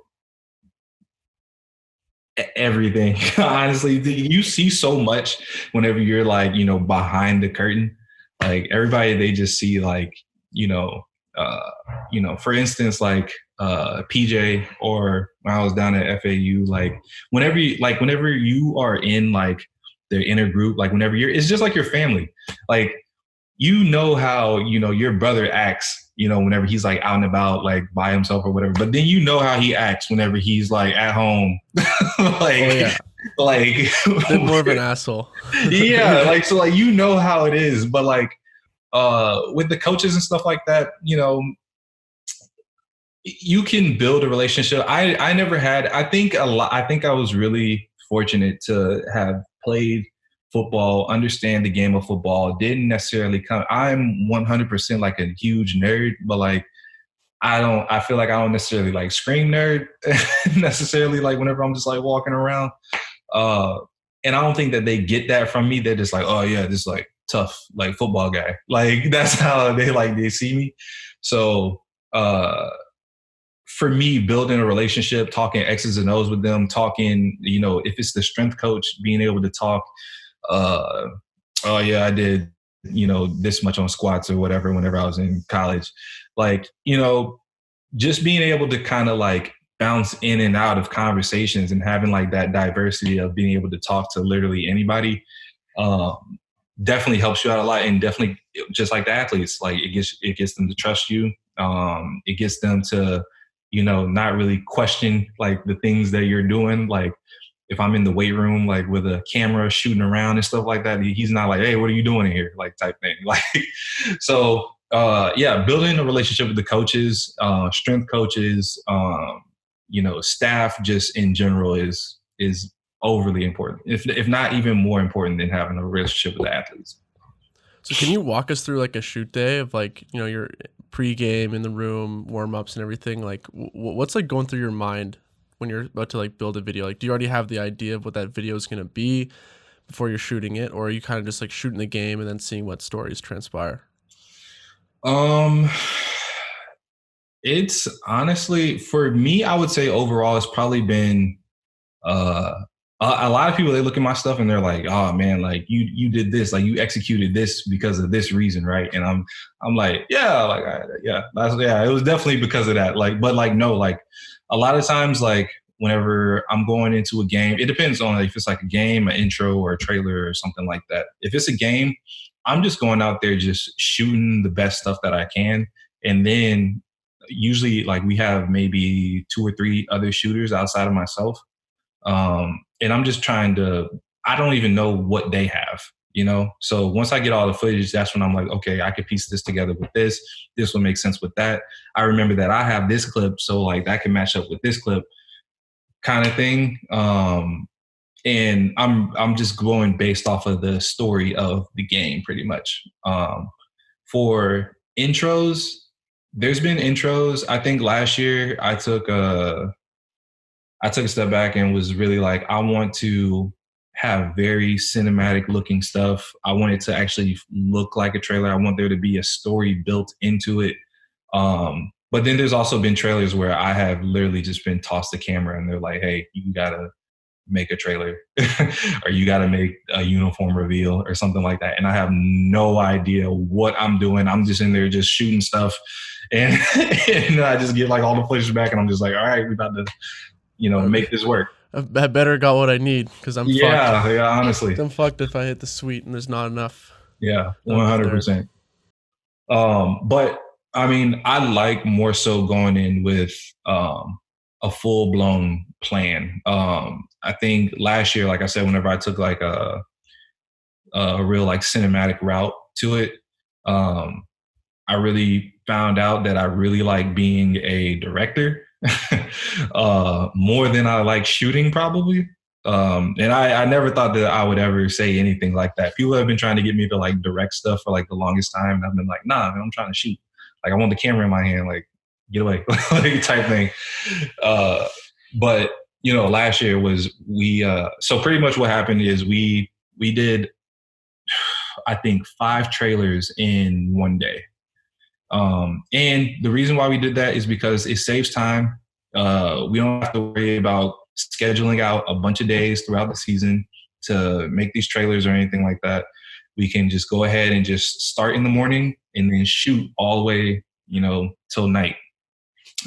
everything. Honestly, you see so much whenever you're like, behind the curtain. Like everybody, they just see like, for instance, like PJ or when I was down at FAU, like whenever you are in like their inner group, like whenever it's just like your family, like, how, your brother acts, whenever he's like out and about, like by himself or whatever, but then how he acts whenever he's like at home, like, like more of an asshole. Yeah. Like, so like, how it is, but like, with the coaches and stuff like that, you can build a relationship. I never had, I think I was really fortunate to have played football, understand the game of football. Didn't necessarily come. I'm 100% like a huge nerd, but like I feel like I don't necessarily like scream nerd necessarily, like whenever I'm just like walking around. And I don't think that they get that from me. They're just like, oh yeah, this like tough, like football guy. Like that's how they see me. So for me, building a relationship, talking X's and O's with them, talking, if it's the strength coach, being able to talk, oh yeah, I did, this much on squats or whatever, whenever I was in college, like, just being able to kind of like bounce in and out of conversations and having like that diversity of being able to talk to literally anybody, definitely helps you out a lot. And definitely, just like the athletes, like it gets them to trust you. It gets them to, not really question like the things that you're doing. Like if I'm in the weight room, like with a camera shooting around and stuff like that, he's not like, hey, what are you doing in here? Like type thing. Like, so yeah, building a relationship with the coaches, strength coaches, staff just in general is overly important, if not even more important than having a relationship with the athletes. So can you walk us through like a shoot day of like, your pre-game in the room, warm-ups and everything? Like what's like going through your mind when you're about to like build a video? Like, do you already have the idea of what that video is going to be before you're shooting it? Or are you kind of just like shooting the game and then seeing what stories transpire? It's honestly, for me, I would say overall, it's probably been, a lot of people, they look at my stuff and they're like, oh man, like you did this, like you executed this because of this reason. Right. And I'm like, yeah, like, yeah, it was definitely because of that. Like, but like, no, like a lot of times, like whenever I'm going into a game, it depends on if it's like a game, an intro or a trailer or something like that. If it's a game, I'm just going out there, just shooting the best stuff that I can. And then usually like we have maybe 2 or 3 other shooters outside of myself. And I'm just I don't even know what they have, So once I get all the footage, that's when I'm like, okay, I could piece this together with this. This will make sense with that. I remember that I have this clip, so like that can match up with this clip kind of thing. And I'm just going based off of the story of the game pretty much. For intros, there's been intros. I think last year I took a step back and was really like, I want to have very cinematic looking stuff. I want it to actually look like a trailer. I want there to be a story built into it. But then there's also been trailers where I have literally just been tossed the camera and they're like, hey, you gotta make a trailer or you gotta make a uniform reveal or something like that. And I have no idea what I'm doing. I'm just in there just shooting stuff. And, and I just get like all the footage back and I'm just like, all right, we're about to, make this work. I better got what I need because I'm fucked. Yeah, honestly. I'm fucked if I hit the suite and there's not enough. Yeah, 100%. But I mean, I like more so going in with a full-blown plan. I think last year, like I said, whenever I took like a real like cinematic route to it, I really found out that I really like being a director more than I like shooting probably. And I never thought that I would ever say anything like that. People have been trying to get me to like direct stuff for like the longest time. And I've been like, nah, man, I'm trying to shoot. Like I want the camera in my hand, like get away, like type thing. But last year was so pretty much what happened is we did, I think 5 trailers in one day. And the reason why we did that is because it saves time. We don't have to worry about scheduling out a bunch of days throughout the season to make these trailers or anything like that. We can just go ahead and just start in the morning and then shoot all the way, till night.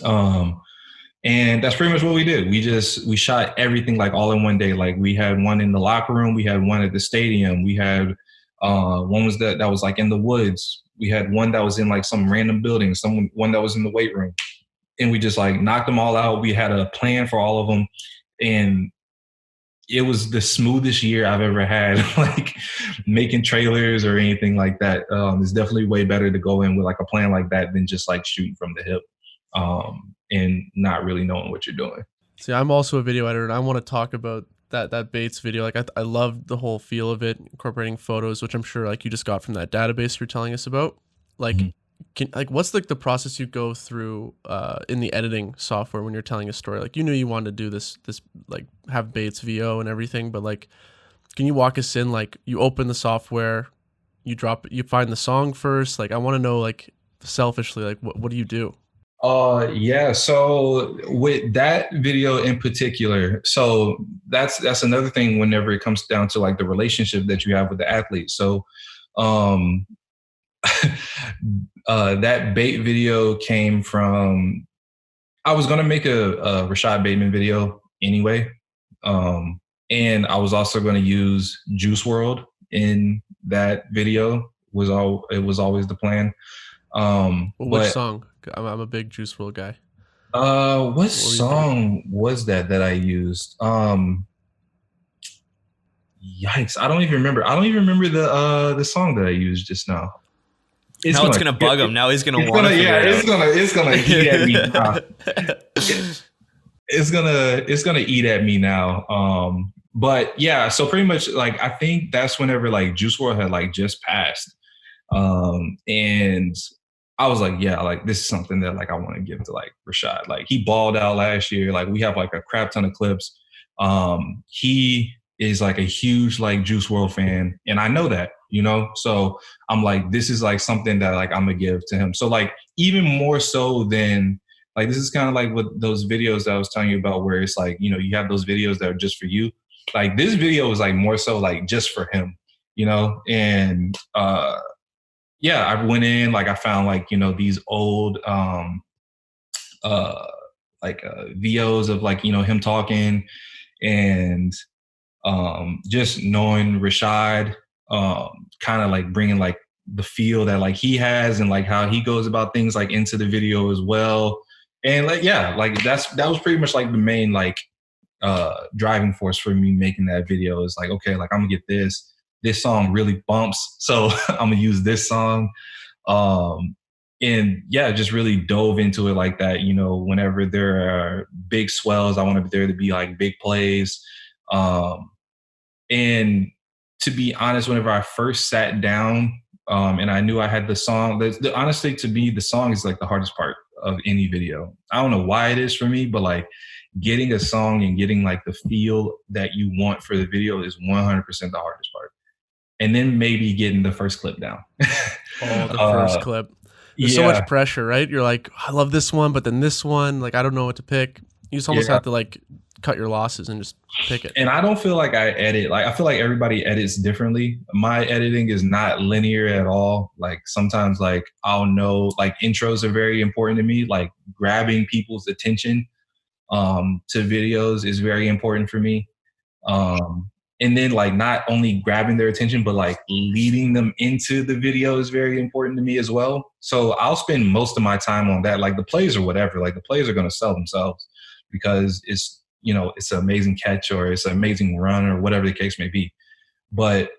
And that's pretty much what we did. We shot everything like all in one day. Like we had one in the locker room. We had one at the stadium. We had one was that was like in the woods. We had one that was in like some random building, one that was in the weight room. And we just like knocked them all out. We had a plan for all of them. And it was the smoothest year I've ever had, like making trailers or anything like that. It's definitely way better to go in with like a plan like that than just like shooting from the hip and not really knowing what you're doing. See, I'm also a video editor and I want to talk about that Bates video. Like I loved the whole feel of it, incorporating photos, which I'm sure like you just got from that database you're telling us about. Like, what's like the process you go through in the editing software when you're telling a story? Like you knew you wanted to do this like have Bates VO and everything, but like, can you walk us in? Like you open the software, you find the song first. Like I want to know, like selfishly, like what do you do? Yeah. So with that video in particular, so that's another thing whenever it comes down to like the relationship that you have with the athlete. So, um, that bait video came from, I was going to make a Rashad Bateman video anyway. And I was also going to use Juice World in that video it was always the plan. Which song? I'm a big Juice WRLD guy. What song was that I used? Yikes! I don't even remember. I don't even remember the song that I used just now. It's gonna bug him. Now he's gonna want to. Yeah, it's gonna eat at me now. It's gonna eat at me now. But yeah, so pretty much like I think that's whenever like Juice WRLD had like just passed. And I was like, yeah, like this is something that like I want to give to like Rashad. Like he balled out last year. Like we have like a crap ton of clips. He is like a huge like Juice WRLD fan, and I know that, you know. So I'm like, this is like something that like I'm gonna give to him. So like even more so than like this is kind of like what those videos that I was telling you about, where it's like, you know, you have those videos that are just for you. Like this video is like more so like just for him, you know. And yeah, I went in, like I found like, you know, these old VOs of like, you know, him talking, and just knowing Rashad, kind of like bringing like the feel that like he has and like how he goes about things like into the video as well. And like, yeah, like that was pretty much like the main like driving force for me making that video is like, okay, like I'm gonna get this song really bumps, so I'm gonna use this song. And yeah, just really dove into it like that. You know, whenever there are big swells, I want there to be like big plays. And to be honest, whenever I first sat down and I knew I had the song, honestly, to me, the song is like the hardest part of any video. I don't know why it is for me, but like getting a song and getting like the feel that you want for the video is 100% the hardest part. And then maybe getting the first clip down. Oh, the first clip. There's so much pressure, right? You're like, I love this one, but then this one, like, I don't know what to pick. You just almost have to like cut your losses and just pick it. And I don't feel like I edit. Like, I feel like everybody edits differently. My editing is not linear at all. Like sometimes like I'll know like intros are very important to me. Like grabbing people's attention to videos is very important for me. And then like not only grabbing their attention, but like leading them into the video is very important to me as well. So I'll spend most of my time on that. Like the plays or whatever, like the plays are going to sell themselves because it's, you know, it's an amazing catch or it's an amazing run or whatever the case may be. But,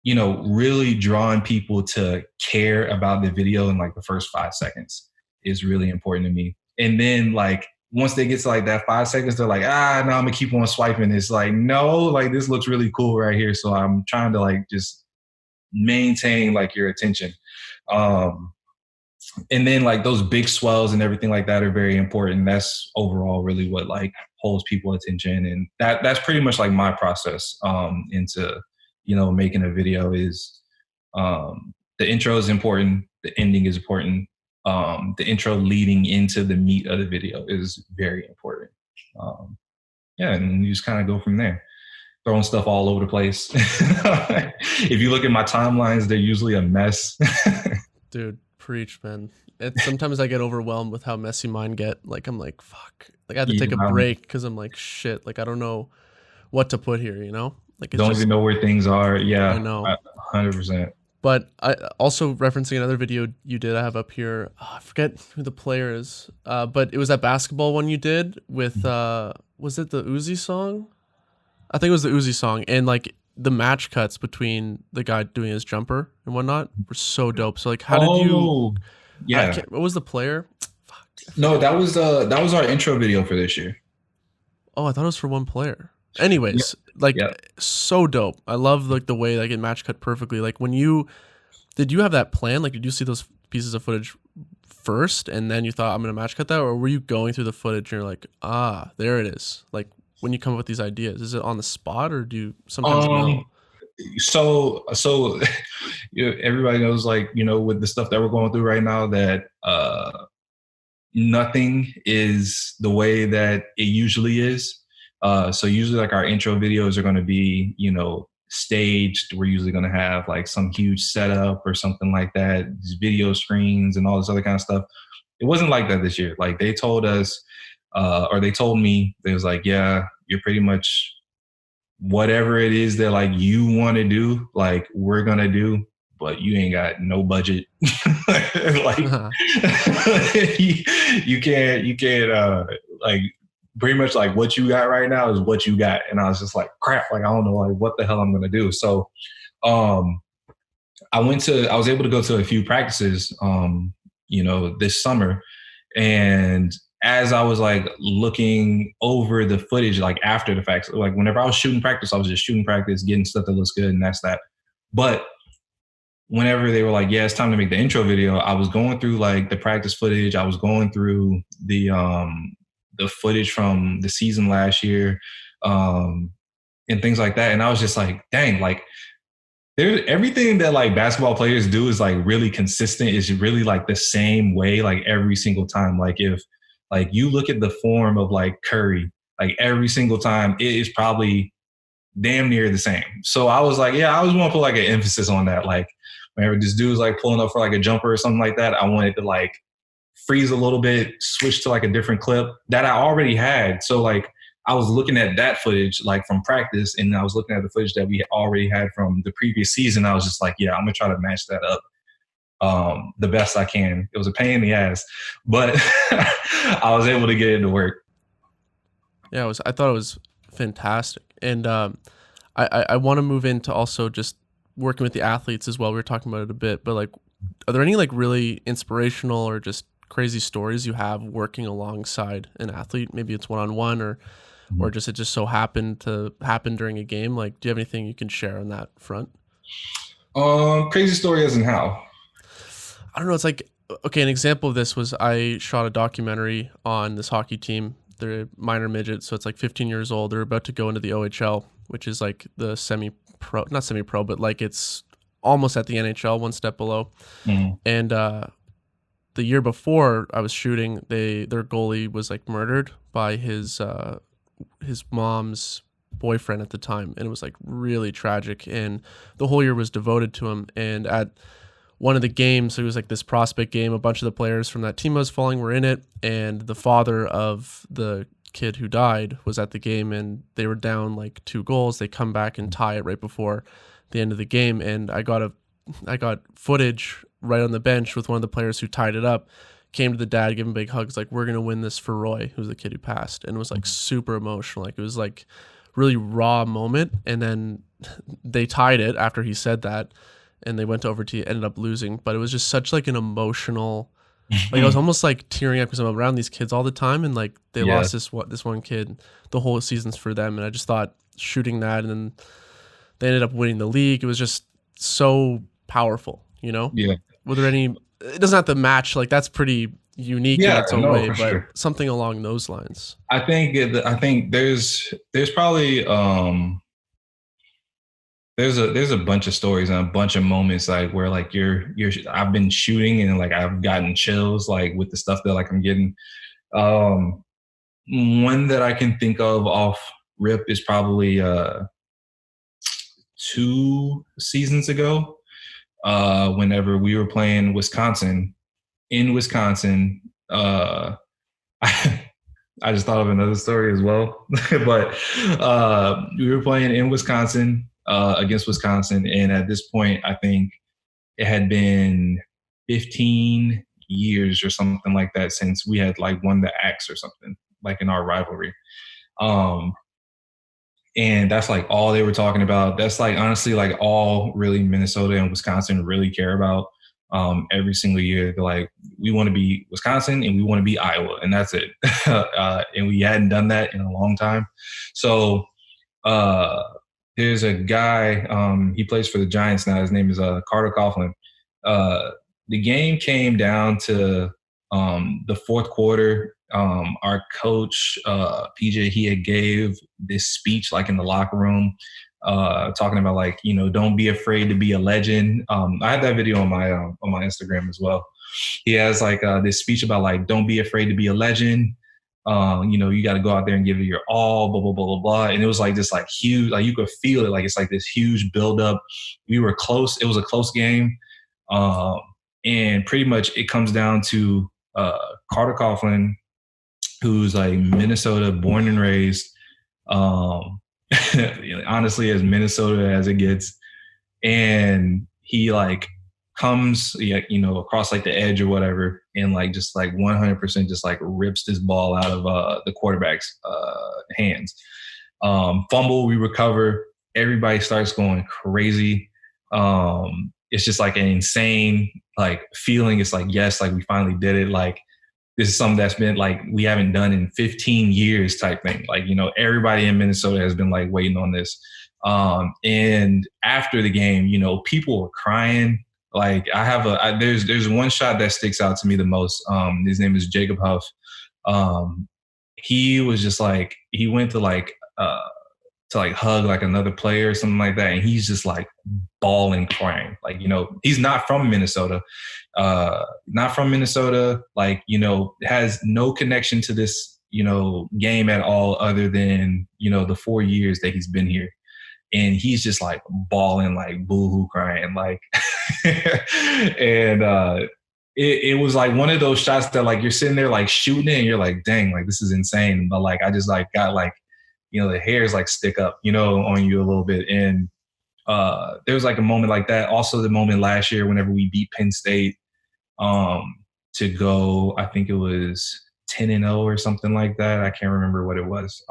you know, really drawing people to care about the video in like the first 5 seconds is really important to me. And then like, once they get to like that 5 seconds, they're like, no, I'm gonna keep on swiping. It's like, no, like this looks really cool right here. So I'm trying to like just maintain like your attention. And then like those big swells and everything like that are very important. That's overall really what like holds people's attention. And that's pretty much like my process into, you know, making a video is the intro is important. The ending is important. The intro leading into the meat of the video is very important. Yeah, and you just kind of go from there, throwing stuff all over the place. If you look at my timelines, they're usually a mess. Dude, preach, man. Sometimes I get overwhelmed with how messy mine get. Like, I'm like, fuck. Like, I have to take a break because I'm like, shit. Like, I don't know what to put here, you know? Like, don't even know where things are. Yeah, I know. 100%. But I also referencing another video you did, I have up here. I forget who the player is, but it was that basketball one you did with, was it the Uzi song? I think it was the Uzi song. And like the match cuts between the guy doing his jumper and whatnot were so dope. So like, how did you? Yeah. What was the player? No, that was our intro video for this year. Oh, I thought it was for one player. Anyways, like so dope. I love like the way like it match cut perfectly. Like did you have that plan? Like, did you see those pieces of footage first and then you thought I'm gonna match cut that, or were you going through the footage and you're like, ah, there it is? Like when you come up with these ideas, is it on the spot or do you sometimes know? So everybody knows, like, with the stuff that we're going through right now, that nothing is the way that it usually is. So usually like our intro videos are going to be, staged. We're usually going to have like some huge setup or something like that, these video screens and all this other kind of stuff. It wasn't like that this year. Like they told us, or they told me, they was like, yeah, you're pretty much whatever it is that like you want to do, like we're going to do, but you ain't got no budget. Like you can't like pretty much like what you got right now is what you got. And I was just like, crap, like I don't know like what the hell I'm gonna do. So I was able to go to a few practices this summer. And as I was like looking over the footage, like after the fact, like whenever I was shooting practice, I was just shooting practice, getting stuff that looks good, and that's that. But whenever they were like, yeah, it's time to make the intro video, I was going through like the practice footage. I was going through the footage from the season last year, and things like that. And I was just like, dang, like everything that like basketball players do is like really consistent. Is really like the same way, like every single time. Like if like you look at the form of like Curry, like every single time it is probably damn near the same. So I was like, yeah, I always want to put like an emphasis on that. Like whenever this dude's like pulling up for like a jumper or something like that, I wanted to like freeze a little bit, switch to like a different clip that I already had. So like I was looking at that footage like from practice, and I was looking at the footage that we already had from the previous season. I was just like, yeah, I'm gonna try to match that up the best I can. It was a pain in the ass, but I was able to get it to work. Yeah, I thought it was fantastic. And I want to move into also just working with the athletes as well. We were talking about it a bit, but like, are there any like really inspirational or just crazy stories you have working alongside an athlete? Maybe it's one-on-one or just it just so happened to happen during a game. Like, do you have anything you can share on that front? Crazy story as in how? I don't know. It's like, okay, an example of this was I shot a documentary on this hockey team. They're minor midgets, so it's like 15 years old. They're about to go into the OHL, which is like the semi-pro, not semi-pro, but like it's almost at the NHL, one step below. And the year before I was shooting, their goalie was like murdered by his mom's boyfriend at the time, and it was like really tragic. And the whole year was devoted to him. And at one of the games, it was like this prospect game. A bunch of the players from that team I was following were in it, and the father of the kid who died was at the game, and they were down like 2 goals. They come back and tie it right before the end of the game, and I got footage right on the bench with one of the players who tied it up. Came to the dad, gave him big hugs, like, we're gonna win this for Roy, who's the kid who passed. And it was like super emotional. Like it was like really raw moment. And then they tied it after he said that, and they went to overtime, ended up losing. But it was just such like an emotional, like I was almost like tearing up because I'm around these kids all the time, and like they lost this one kid. The whole season's for them, and I just thought shooting that, and then they ended up winning the league. It was just so powerful, you know? Yeah. Were there any? It doesn't have to match. Like that's pretty unique in its own way, but sure, something along those lines. I think there's probably there's a bunch of stories and a bunch of moments like where like I've been shooting and like I've gotten chills like with the stuff that like I'm getting. One that I can think of off rip is probably 2 seasons ago, whenever we were playing Wisconsin. In Wisconsin, I just thought of another story as well, but we were playing in Wisconsin against Wisconsin, and at this point, I think it had been 15 years or something like that since we had like won the Axe or something like in our rivalry. And that's like all they were talking about. That's like honestly like all really Minnesota and Wisconsin really care about. every single year. They're like, we want to be Wisconsin and we want to be Iowa, and that's it. And we hadn't done that in a long time. So there's a guy, he plays for the Giants now. His name is Carter Coughlin. The game came down to the fourth quarter. Our coach, PJ, he had gave this speech like in the locker room, talking about like, you know, don't be afraid to be a legend. I had that video on my Instagram as well. He has like this speech about like, don't be afraid to be a legend. You know, you got to go out there and give it your all, blah, blah, blah, blah, blah. And it was like this like huge, like you could feel it. Like it's like this huge buildup. We were close. It was a close game. And pretty much it comes down to Carter Coughlin, who's like Minnesota born and raised, honestly, as Minnesota as it gets. And he like comes, you know, across like the edge or whatever, and like just like 100% just like rips this ball out of the quarterback's hands. Fumble, we recover. Everybody starts going crazy. It's just like an insane like feeling. It's like, yes, like we finally did it. Like this is something that's been like we haven't done in 15 years type thing. Like, you know, everybody in Minnesota has been like waiting on this. And after the game, you know, people were crying. Like I have there's one shot that sticks out to me the most. His name is Jacob Huff. He was just like, he went to like hug like another player or something like that. And he's just like bawling, crying. Like, you know, he's not from Minnesota, like, you know, has no connection to this, you know, game at all other than, you know, the 4 years that he's been here. And he's just like bawling, like boo-hoo crying, like, and it was like one of those shots that like you're sitting there like shooting it and you're like, dang, like this is insane. But like I just like got like, you know, the hairs like stick up, you know, on you a little bit. And there was like a moment like that. Also the moment last year whenever we beat Penn State to go, I think it was 10-0 or something like that. I can't remember what it was.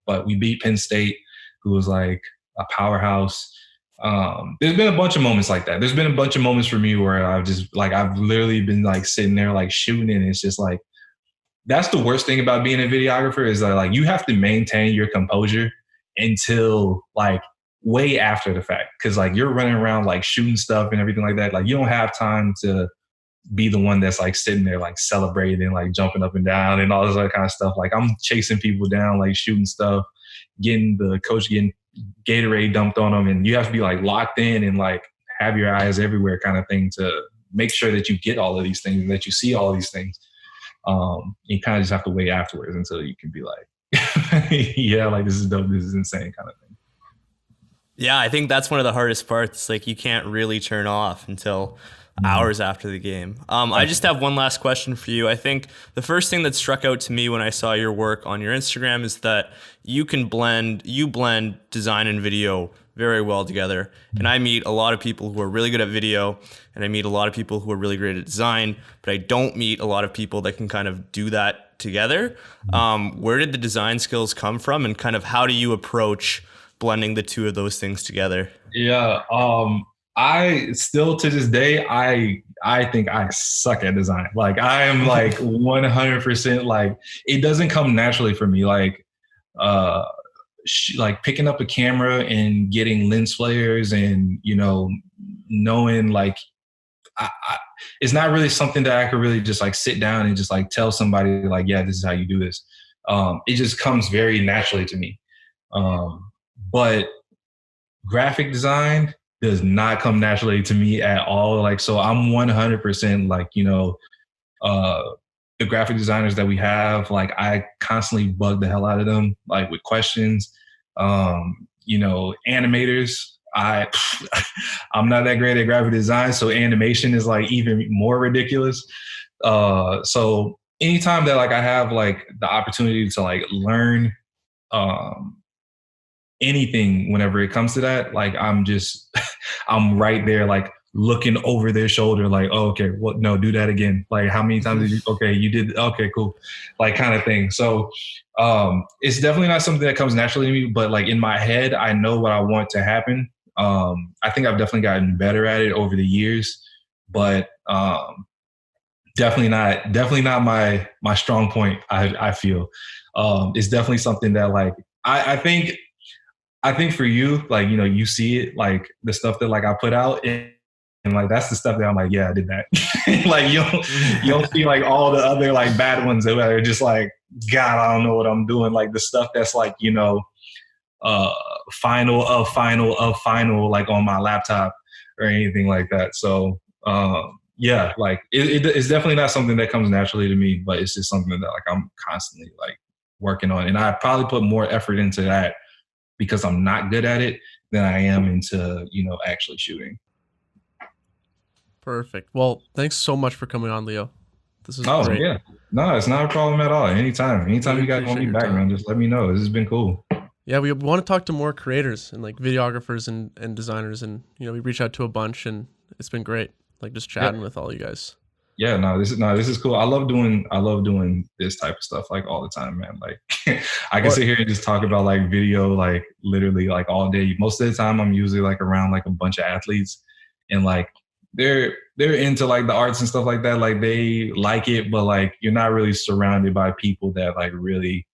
But we beat Penn State, who was like a powerhouse. There's been a bunch of moments like that. There's been a bunch of moments for me where I've just like, I've literally been like sitting there like shooting, and it's just like, that's the worst thing about being a videographer is that like you have to maintain your composure until like way after the fact. Cause like you're running around like shooting stuff and everything like that. Like you don't have time to be the one that's like sitting there like celebrating, like jumping up and down and all this other kind of stuff. Like I'm chasing people down, like shooting stuff, getting the coach getting Gatorade dumped on them. And you have to be like locked in and like have your eyes everywhere kind of thing to make sure that you get all of these things and that you see all these things. You kind of just have to wait afterwards until you can be like, yeah, like this is dope, this is insane kind of thing. Yeah, I think that's one of the hardest parts. Like you can't really turn off until hours after the game. I just have one last question for you. I think the first thing that struck out to me when I saw your work on your Instagram is that you blend design and video very well together. And I meet a lot of people who are really good at video, and I meet a lot of people who are really great at design, but I don't meet a lot of people that can kind of do that together. Where did the design skills come from, and kind of how do you approach blending the two of those things together? Yeah. I still to this day, I think I suck at design. Like I am like 100% like, it doesn't come naturally for me. Like, like picking up a camera and getting lens flares and, you know, knowing like, it's not really something that I could really just like sit down and just like tell somebody like, yeah, this is how you do this. It just comes very naturally to me. But graphic design does not come naturally to me at all. Like, so I'm 100% like, you know, the graphic designers that we have, like I constantly bug the hell out of them, like with questions. You know, animators, I'm not that great at graphic design, so animation is like even more ridiculous. So anytime that like I have like the opportunity to like learn anything whenever it comes to that, like I'm just I'm right there like looking over their shoulder like, oh, okay, well, no, do that again. Like how many times did you, okay, you did, okay, cool. Like kind of thing. So it's definitely not something that comes naturally to me, but like in my head, I know what I want to happen. I think I've definitely gotten better at it over the years, but definitely not my strong point. I feel it's definitely something that like I think for you, like, you know, you see it, like the stuff that like I put out, and like that's the stuff that I'm like, yeah, I did that. Like you don't see like all the other like bad ones that are just like, God, I don't know what I'm doing. Like the stuff that's like, you know, final like on my laptop or anything like that. So yeah, like it's definitely not something that comes naturally to me, but it's just something that like I'm constantly like working on, and I probably put more effort into that because I'm not good at it than I am into, you know, actually shooting. Perfect. Well, thanks so much for coming on, Leo. This is Oh, great. yeah. No, it's not a problem at all. Anytime Really you guys want me appreciate your back, time. man, just let me know. This has been cool. Yeah, we want to talk to more creators and like videographers and designers, and you know, we reach out to a bunch, and it's been great, like just chatting with all you guys. Yeah, this is cool. I love doing this type of stuff like all the time, man. Like I can sit here and just talk about like video like literally like all day. Most of the time I'm usually like around like a bunch of athletes, and like they're into like the arts and stuff like that. Like they like it, but like you're not really surrounded by people that like really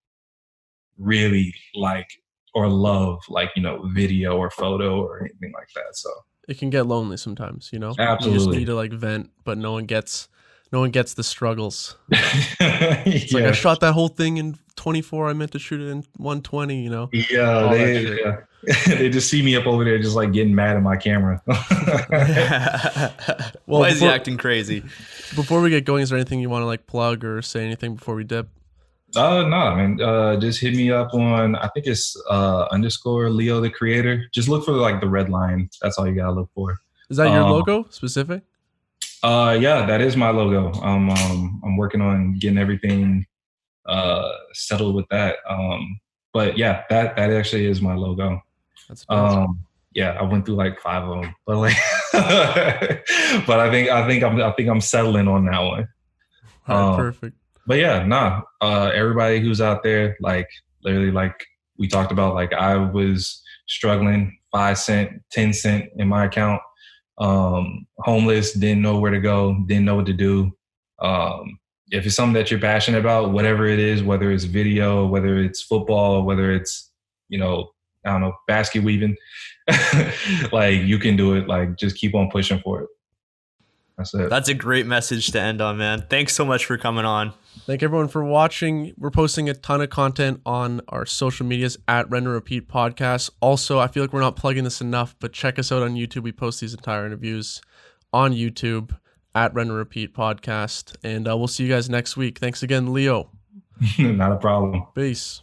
like or love like, you know, video or photo or anything like that. So it can get lonely sometimes, you know. Absolutely. You just need to like vent, but no one gets the struggles. It's Yeah. like I shot that whole thing in 24. I meant to shoot it in 120. You know. Yeah, they just see me up over there just like getting mad at my camera. Well, why is he acting crazy? Before we get going, is there anything you want to like plug or say anything before we dip? No, man. Just hit me up on, I think it's _ Leo the creator. Just look for like the red line. That's all you gotta look for. Is that your logo specific? Yeah, that is my logo. I'm working on getting everything settled with that. But yeah, that actually is my logo. That's awesome. Yeah, I went through like 5 of them, but like, but I think I'm settling on that one. All right, perfect. But yeah, everybody who's out there, like literally, like we talked about, like I was struggling, 5 cent, 10 cent in my account, homeless, didn't know where to go, didn't know what to do. If it's something that you're passionate about, whatever it is, whether it's video, whether it's football, whether it's, you know, I don't know, basket weaving, like you can do it. Like just keep on pushing for it. That's it. That's a great message to end on, man. Thanks so much for coming on. Thank everyone for watching. We're posting a ton of content on our social medias at RnR Repeat Podcast. Also, I feel like we're not plugging this enough, but check us out on YouTube. We post these entire interviews on YouTube at RnR Repeat Podcast. And we'll see you guys next week. Thanks again, Leo. Not a problem. Peace.